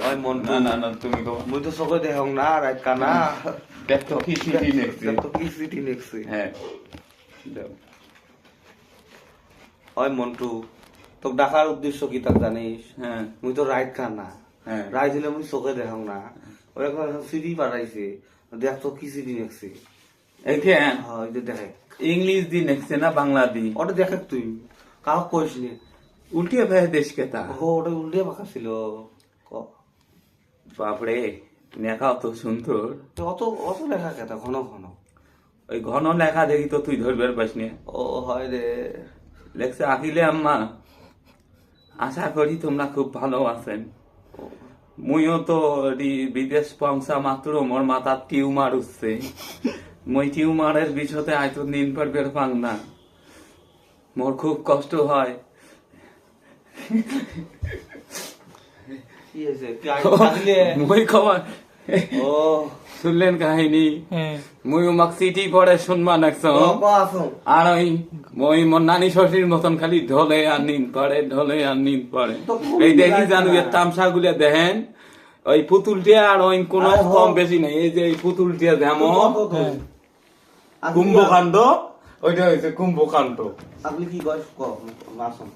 ওই মন্টু না না তুমি কও মুই তো চোখে দেখাও না রাত কানা দেখ তো কি চিঠি লিখছি তো কি চিঠি লিখছি হ্যাঁ দাও। ওই মন্টু তোকে ডাকার উদ্দেশ্য কি তা জানিস হ্যাঁ মুই তো রাত কানা হ্যাঁ রাত দিলে মুই চোখে দেখাও না ওই এখন চিঠি পাঠাইছে দেখ তো কি চিঠি লিখছি এইখান হ্যাঁ ওই যে দেখে ইংলিশ দি লিখছে না বাংলা দি ওটা দেখ তুই কাউ কইস নি উল্টিয়ে ভাই দেশ কেতা ও ওটা উল্টে পাকা ছিল বাপরে লেখাও তো সুন্দর তো অত অত লেখা কেতা ঘন ঘন ওই ঘন লেখা দেখি তো তুই ধরবার পাস নি ও হয় রে লেখছে আকিলে আম্মা আশা করি তোমরা খুব ভালো আছেন মুইও তো বিদেশ পৌঁছা মাত্র মোর মাথার টিউমার উঠছে মই টিউমারের বিষয়তে আয়তো দিন পর বের পাং না মোর খুব কষ্ট হয় কি হয়েছে কাঁদলে মই খবর ও শুনলেন কাহিনী মুই উমাক চিঠি পড়ে শুনমান একশো আসো আর ওই মোর নানি শ্বশুর মতন খালি ঢলে আর নিন পড়ে ঢলে আর নিন পড়ে এই দেখি জানু এর তামসা গুলা দেখেন ওই পুতুলটিয়া আর ওই কোনো কম বেশি নেই এই যে এই পুতুলটিয়া যেমন কুম্ভকাণ্ড ওইটা হয়েছে কুম্ভকাণ্ড আপনি কি কয় আসুন